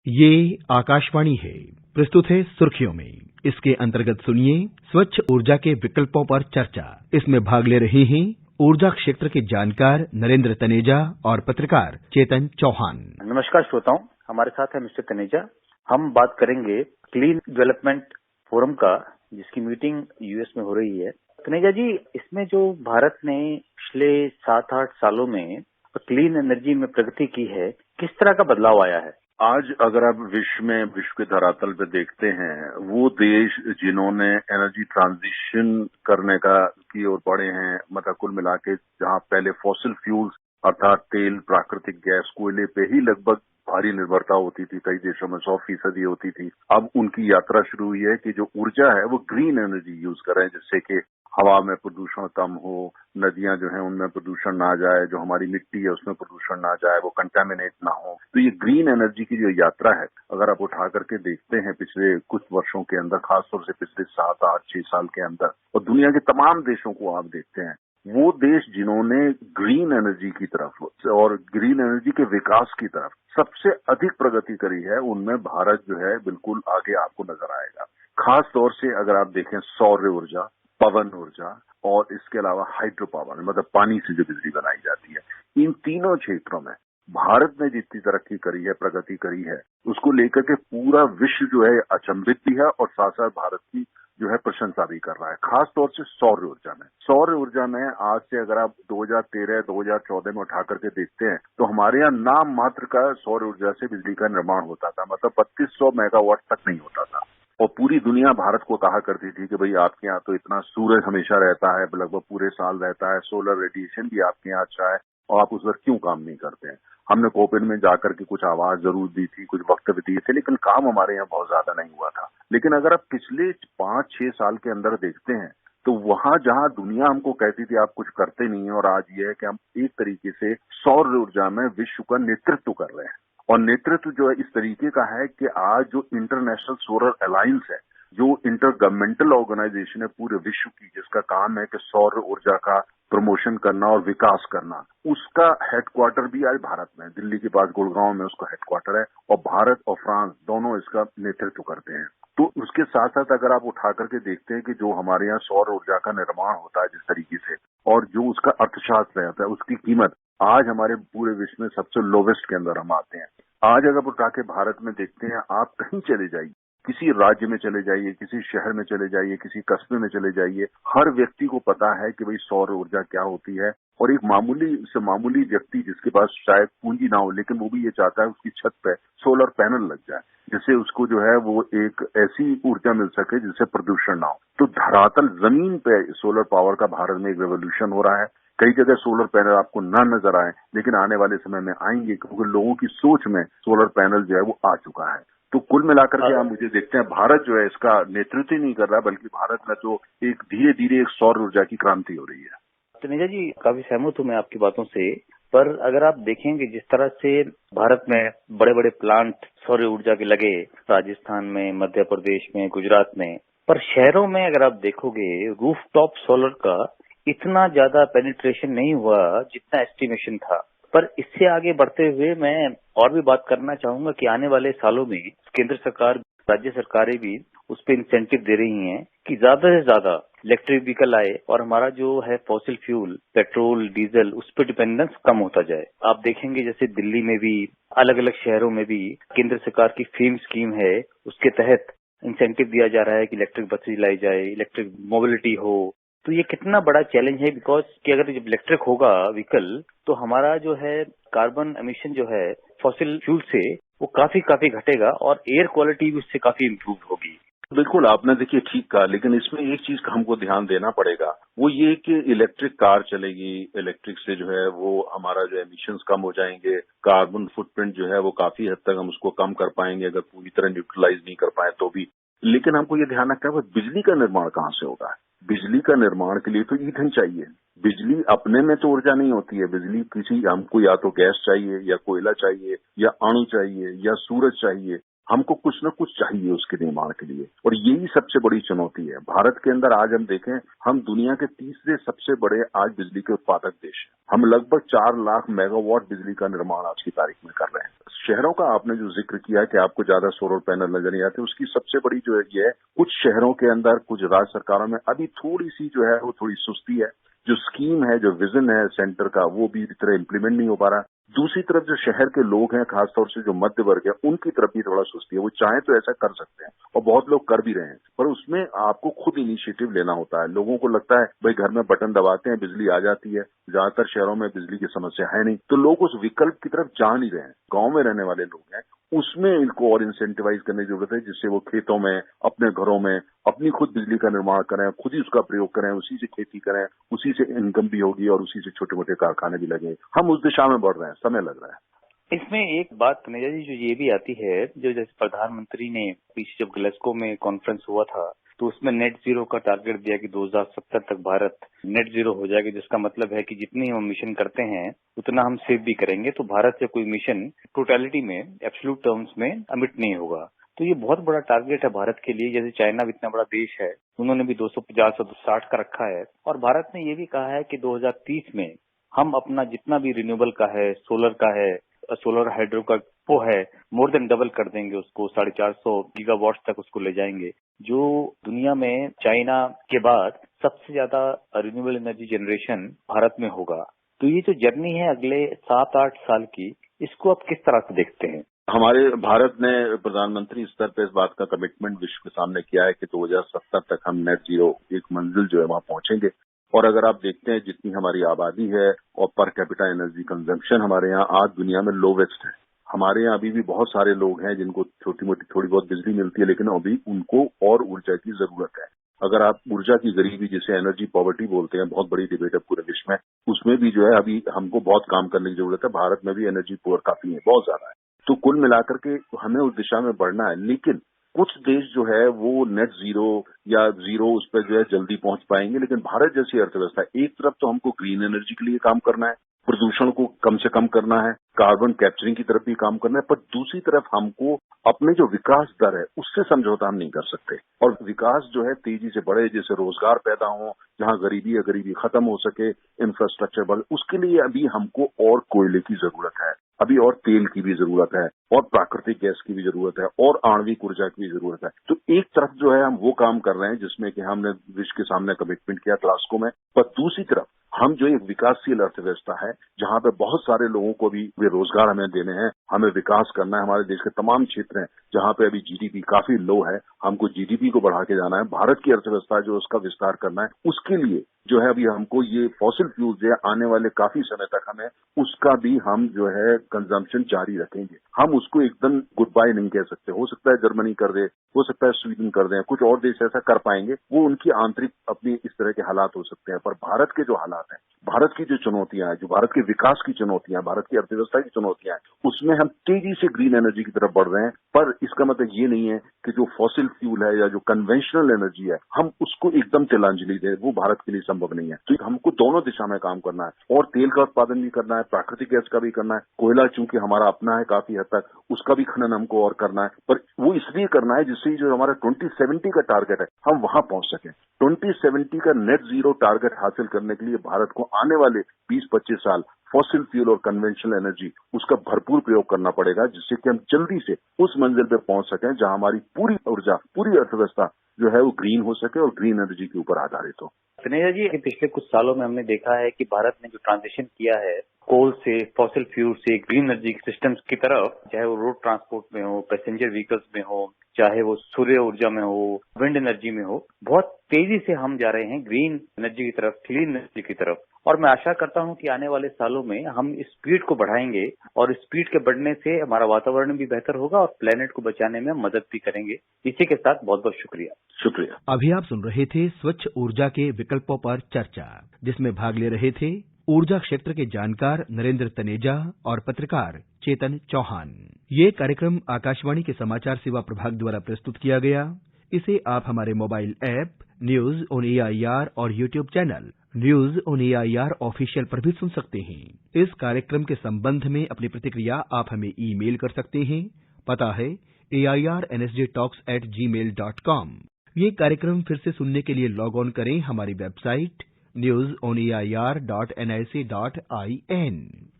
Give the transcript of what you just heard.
ये आकाशवाणी है। प्रस्तुत है सुर्खियों में। इसके अंतर्गत सुनिए स्वच्छ ऊर्जा के विकल्पों पर चर्चा। इसमें भाग ले रहे हैं ऊर्जा क्षेत्र के जानकार नरेंद्र तनेजा और पत्रकार चेतन चौहान। नमस्कार श्रोताओं, हमारे साथ है मिस्टर तनेजा। हम बात करेंगे क्लीन डेवलपमेंट फोरम का, जिसकी मीटिंग यूएस में हो रही है। तनेजा जी, इसमें जो भारत ने पिछले 7-8 सालों में क्लीन एनर्जी में प्रगति की है, किस तरह का बदलाव आया है? आज अगर आप विश्व के धरातल पे देखते हैं, वो देश जिन्होंने एनर्जी ट्रांजिशन करने की ओर बढ़े हैं, मतलब कुल मिला के जहां पहले फॉसिल फ्यूल्स अर्थात तेल, प्राकृतिक गैस, कोयले पे ही लगभग भारी निर्भरता होती थी, कई देशों में 100% होती थी। अब उनकी यात्रा शुरू हुई है कि जो ऊर्जा है वो ग्रीन एनर्जी यूज कर रहे हैं, जिससे कि हवा में प्रदूषण कम हो, नदियां जो है उनमें प्रदूषण ना जाए, जो हमारी मिट्टी है उसमें प्रदूषण ना जाए, वो कंटेमिनेट ना हो। तो ये ग्रीन एनर्जी की जो यात्रा है, अगर आप उठा करके देखते हैं पिछले कुछ वर्षों के अंदर, खासतौर से पिछले 7, 8, 6 साल के अंदर, और दुनिया के तमाम देशों को आप देखते हैं, वो देश जिन्होंने ग्रीन एनर्जी की तरफ और ग्रीन एनर्जी के विकास की तरफ सबसे अधिक प्रगति करी है, उनमें भारत जो है बिल्कुल आगे आपको नजर आएगा। खास तौर से अगर आप देखें सौर ऊर्जा, पवन ऊर्जा और इसके अलावा हाइड्रो पावर, मतलब पानी से जो बिजली बनाई जाती है, इन तीनों क्षेत्रों में भारत ने जितनी तरक्की करी है, प्रगति करी है, उसको लेकर के पूरा विश्व जो है अचंभित भी है और साथ साथ भारत की जो है प्रशंसा भी कर रहा है। खास तौर से सौर ऊर्जा में आज से अगर आप 2013-2014 में उठा करके देखते हैं, तो हमारे यहाँ नाम मात्र का सौर ऊर्जा से बिजली का निर्माण होता था, मतलब 3200 मेगावाट तक नहीं होता था। और पूरी दुनिया भारत को कहा करती थी कि भाई आपके यहाँ तो इतना सूरज हमेशा रहता है, लगभग पूरे साल रहता है, सोलर रेडिएशन भी आपके यहाँ अच्छा है, और आप उस पर क्यों काम नहीं करते हैं। हमने कोपेन में जाकर के कुछ आवाज जरूर दी थी, कुछ वक्तव्य दिए थे, लेकिन काम हमारे यहाँ बहुत ज्यादा नहीं हुआ था। लेकिन अगर आप पिछले 5-6 साल के अंदर देखते हैं, तो वहां जहां दुनिया हमको कहती थी आप कुछ करते नहीं है, और आज ये है कि हम एक तरीके से सौर ऊर्जा में विश्व का नेतृत्व कर रहे हैं। और नेतृत्व जो है इस तरीके का है कि आज जो इंटरनेशनल सोलर अलायंस है, जो इंटर गवर्नमेंटल ऑर्गेनाइजेशन है पूरे विश्व की, जिसका काम है कि सौर ऊर्जा का प्रमोशन करना और विकास करना, उसका हेडक्वार्टर भी आज भारत में है। दिल्ली के पास गुड़गांव में उसका हेडक्वार्टर है, और भारत और फ्रांस दोनों इसका नेतृत्व करते हैं। तो उसके साथ साथ अगर आप उठा करके देखते हैं कि जो हमारे यहाँ सौर ऊर्जा का निर्माण होता है जिस तरीके से, और जो उसका अर्थशास्त्र रहता है, उसकी कीमत आज हमारे पूरे विश्व में सबसे लोवेस्ट के अंदर हम आते हैं। आज अगर उठा के भारत में देखते हैं, आप कहीं चले जाइए, किसी राज्य में चले जाइए, किसी शहर में चले जाइए, किसी कस्बे में चले जाइए, हर व्यक्ति को पता है कि भाई सौर ऊर्जा क्या होती है। और एक मामूली से मामूली व्यक्ति जिसके पास शायद पूंजी ना हो, लेकिन वो भी ये चाहता है उसकी छत पे सोलर पैनल लग जाए, जिससे उसको जो है वो एक ऐसी ऊर्जा मिल सके जिससे प्रदूषण ना हो। तो धरातल जमीन पे सोलर पावर का भारत में एक रेवोल्यूशन हो रहा है। कई जगह सोलर पैनल आपको ना नजर आए, लेकिन आने वाले समय में आएंगे, क्योंकि लोगों की सोच में सोलर पैनल जो है वो आ चुका है। तो कुल मिलाकर के आप मुझे देखते हैं, भारत जो है इसका नेतृत्व ही नहीं कर रहा, बल्कि भारत में तो एक धीरे धीरे एक सौर ऊर्जा की क्रांति हो रही है। तनेजा जी, काफी सहमत हूं मैं आपकी बातों से, पर अगर आप देखेंगे जिस तरह से भारत में बड़े बड़े प्लांट सौर ऊर्जा के लगे, राजस्थान में, मध्य प्रदेश में, गुजरात में, पर शहरों में अगर आप देखोगे रूफटॉप सोलर का इतना ज्यादा पेनिट्रेशन नहीं हुआ जितना एस्टिमेशन था। पर इससे आगे बढ़ते हुए मैं और भी बात करना चाहूंगा कि आने वाले सालों में केंद्र सरकार, राज्य सरकारें भी उस पर इंसेंटिव दे रही हैं कि ज्यादा से ज्यादा इलेक्ट्रिक व्हीकल आए और हमारा जो है फॉसिल फ्यूल, पेट्रोल, डीजल, उस पर डिपेंडेंस कम होता जाए। आप देखेंगे जैसे दिल्ली में भी, अलग अलग शहरों में भी केंद्र सरकार की फेम स्कीम है, उसके तहत इंसेंटिव दिया जा रहा है कि इलेक्ट्रिक बसेज लाई जाए, इलेक्ट्रिक मोबिलिटी हो। तो ये कितना बड़ा चैलेंज है, बिकॉज कि अगर जब इलेक्ट्रिक होगा व्हीकल, तो हमारा जो है कार्बन एमिशन जो है फॉसिल फ्यूल से वो काफी घटेगा और एयर क्वालिटी भी उससे काफी इम्प्रूव होगी। बिल्कुल, आपने देखिए ठीक कहा, लेकिन इसमें एक चीज का हमको ध्यान देना पड़ेगा, वो ये कि इलेक्ट्रिक कार चलेगी, इलेक्ट्रिक से जो है वो हमारा जो एमिशंस कम हो जाएंगे, कार्बन फुटप्रिंट जो है वो काफी हद तक हम उसको कम कर पाएंगे, अगर पूरी तरह न्यूट्रलाइज नहीं कर पाए तो भी। लेकिन हमको ये ध्यान रखना है, बिजली का निर्माण कहाँ से होगा। बिजली का निर्माण के लिए तो ईंधन चाहिए। बिजली अपने में तो ऊर्जा नहीं होती है, बिजली किसी, हमको या तो गैस चाहिए, या कोयला चाहिए, या अणु चाहिए, या सूरज चाहिए। हमको कुछ न कुछ चाहिए उसके निर्माण के लिए, और यही सबसे बड़ी चुनौती है। भारत के अंदर आज हम देखें, हम दुनिया के तीसरे सबसे बड़े आज बिजली के उत्पादक देश हैं। हम लगभग 4 लाख मेगावाट बिजली का निर्माण आज की तारीख में कर रहे हैं। शहरों का आपने जो जिक्र किया कि आपको ज्यादा सोलर पैनल नजर नहीं आते, उसकी सबसे बड़ी जो है ये है, कुछ शहरों के अंदर, कुछ राज्य सरकारों में अभी थोड़ी सी जो है वो थोड़ी सुस्ती है। जो स्कीम है, जो विजन है सेंटर का, वो भी इस तरह इम्प्लीमेंट नहीं हो पा रहा। दूसरी तरफ जो शहर के लोग हैं, खासतौर से जो मध्य वर्ग है, उनकी तरफ भी थोड़ा सुस्ती है। वो चाहें तो ऐसा कर सकते हैं और बहुत लोग कर भी रहे हैं, पर उसमें आपको खुद इनिशिएटिव लेना होता है। लोगों को लगता है भाई घर में बटन दबाते हैं, बिजली आ जाती है। ज्यादातर शहरों में बिजली की समस्या है नहीं, तो लोग उस विकल्प की तरफ जा नहीं रहे हैं। गांव में रहने वाले लोग हैं, उसमें इनको और इंसेंटिवाइज करने की जरूरत है, जिससे वो खेतों में, अपने घरों में अपनी खुद बिजली का निर्माण करें, खुद ही उसका प्रयोग करें, उसी से खेती करें, उसी से इनकम भी होगी और उसी से छोटे मोटे कारखाने भी लगे। हम उस दिशा में बढ़ रहे हैं, समय लग रहा है। इसमें एक बात तनेजा जी जो ये भी आती है, जो जैसे प्रधानमंत्री ने पीछे जब ग्लासगो में कॉन्फ्रेंस हुआ था, तो उसमें नेट जीरो का टारगेट दिया कि 2070 तक भारत नेट जीरो हो जाएगा, जिसका मतलब है कि जितनी हम मिशन करते हैं उतना हम सेव भी करेंगे। तो भारत से कोई मिशन टोटलिटी में, एब्सोल्यूट टर्म्स में अमिट नहीं होगा। तो ये बहुत बड़ा टारगेट है भारत के लिए। जैसे चाइना भी इतना बड़ा देश है, उन्होंने भी 250 से 60 का रखा है, और भारत ने ये भी कहा है कि 2030 में हम अपना जितना भी रिन्यूएबल का है, सोलर का है, सोलर हाइड्रो का वो है, मोर देन डबल कर देंगे उसको, 450 गीगावाट तक उसको ले जाएंगे, जो दुनिया में चाइना के बाद सबसे ज्यादा रिन्यूएबल एनर्जी जनरेशन भारत में होगा। तो ये जो जर्नी है अगले 7-8 साल की, इसको आप किस तरह से देखते हैं? हमारे भारत ने प्रधानमंत्री स्तर पर इस बात का कमिटमेंट विश्व के सामने किया है कि 2070 तक हम नेट जीरो एक मंजिल जो है वहां पहुंचेंगे। और अगर आप देखते हैं जितनी हमारी आबादी है और पर कैपिटा एनर्जी कंजम्पशन हमारे यहाँ आज दुनिया में लोवेस्ट है। हमारे यहाँ अभी भी बहुत सारे लोग हैं जिनको छोटी मोटी थोड़ी बहुत बिजली मिलती है, लेकिन अभी उनको और ऊर्जा की जरूरत है। अगर आप ऊर्जा की गरीबी, जिसे एनर्जी पॉवर्टी बोलते हैं, बहुत बड़ी डिबेट है पूरे विश्व में, उसमें भी जो है अभी हमको बहुत काम करने की जरूरत है। भारत में भी एनर्जी पुअर काफी है, बहुत ज्यादा है। तो कुल मिलाकर के हमें उस दिशा में बढ़ना है, लेकिन कुछ देश जो है वो नेट जीरो या जीरो उस पर जो है जल्दी पहुंच पाएंगे। लेकिन भारत जैसी अर्थव्यवस्था, एक तरफ तो हमको ग्रीन एनर्जी के लिए काम करना है, प्रदूषण को कम से कम करना है, कार्बन कैप्चरिंग की तरफ भी काम करना है, पर दूसरी तरफ हमको अपने जो विकास दर है उससे समझौता हम नहीं कर सकते। और विकास जो है तेजी से बढ़े, जैसे रोजगार पैदा हो, जहां गरीबी है गरीबी खत्म हो सके, इंफ्रास्ट्रक्चर बढ़े, उसके लिए अभी हमको और कोयले की जरूरत है, अभी और तेल की भी जरूरत है, और प्राकृतिक गैस की भी जरूरत है, और आणविक ऊर्जा की भी जरूरत है। तो एक तरफ जो है हम वो काम कर रहे हैं जिसमें कि हमने विश्व के सामने कमिटमेंट किया ग्लासगो में, पर दूसरी तरफ हम जो एक विकासशील अर्थव्यवस्था है, जहां पे बहुत सारे लोगों को भी वे रोजगार हमें देने हैं, हमें विकास करना है। हमारे देश के तमाम क्षेत्र हैं जहां पे अभी जीडीपी काफी लो है, हमको जीडीपी को बढ़ा के जाना है। भारत की अर्थव्यवस्था जो उसका विस्तार करना है, उसके लिए जो है अभी हमको ये फॉसिल फ्यूल जो है आने वाले काफी समय तक हमें उसका भी हम जो है कंजम्पशन जारी रखेंगे। हम उसको एकदम गुड बाय नहीं कह सकते। हो सकता है जर्मनी कर दे, हो सकता है स्वीडन कर दे, कुछ और देश ऐसा कर पाएंगे, वो उनकी आंतरिक अपनी इस तरह के हालात हो सकते हैं। पर भारत के जो हालात हैं, भारत की जो चुनौतियां हैं, जो भारत के विकास की चुनौतियां, भारत की अर्थव्यवस्था की चुनौतियां हैं, उसमें हम तेजी से ग्रीन एनर्जी की तरफ बढ़ रहे हैं। पर इसका मतलब ये नहीं है कि जो फॉसिल फ्यूल है या जो कन्वेंशनल एनर्जी है, हम उसको एकदम तिलांजलि दें, वो भारत के लिए संभव नहीं है। तो हमको दोनों दिशा में काम करना है, और तेल का उत्पादन भी करना है, प्राकृतिक गैस का भी करना है, कोयला चूंकि हमारा अपना है काफी हद तक, उसका भी खनन हमको और करना है। पर वो इसलिए करना है जिससे जो हमारा 2070 का टारगेट है हम वहां पहुंच सके। 2070 का नेट जीरो टारगेट हासिल करने के लिए भारत को आने वाले 20-25 साल फॉसिल फ्यूल और कन्वेंशनल एनर्जी उसका भरपूर प्रयोग करना पड़ेगा, जिससे कि हम जल्दी से उस मंजिल पे पहुंच सकें जहां हमारी पूरी ऊर्जा, पूरी अर्थव्यवस्था जो है वो ग्रीन हो सके और ग्रीन एनर्जी के ऊपर आधारित हो। तनेजा जी, पिछले कुछ सालों में हमने देखा है कि भारत ने जो ट्रांजिशन किया है कोल से, फॉसिल फ्यूल से ग्रीन एनर्जी सिस्टम्स की तरफ, चाहे वो रोड ट्रांसपोर्ट में हो, पैसेंजर व्हीकल्स में हो, चाहे वो सूर्य ऊर्जा में हो, विंड एनर्जी में हो, बहुत तेजी से हम जा रहे हैं ग्रीन एनर्जी की तरफ, क्लीन एनर्जी की तरफ। और मैं आशा करता हूं कि आने वाले सालों में हम इस स्पीड को बढ़ाएंगे, और इस स्पीड के बढ़ने से हमारा वातावरण भी बेहतर होगा और प्लेनेट को बचाने में हम मदद भी करेंगे। इसी के साथ बहुत बहुत शुक्रिया। शुक्रिया। अभी आप सुन रहे थे स्वच्छ ऊर्जा के विकल्पों पर चर्चा, जिसमें भाग ले रहे थे ऊर्जा क्षेत्र के जानकार नरेंद्र तनेजा और पत्रकार चेतन चौहान। ये कार्यक्रम आकाशवाणी के समाचार सेवा प्रभाग द्वारा प्रस्तुत किया गया। इसे आप हमारे mobile app news on AIR और YouTube channel news on AIR official पर भी सुन सकते हैं। इस कार्यक्रम के संबंध में अपनी प्रतिक्रिया आप हमें ईमेल कर सकते हैं। पता है AIRNSJTalks@gmail.com। ये कार्यक्रम फिर से सुनने के लिए लॉग ऑन करें हमारी वेबसाइट newsonair.nic.in।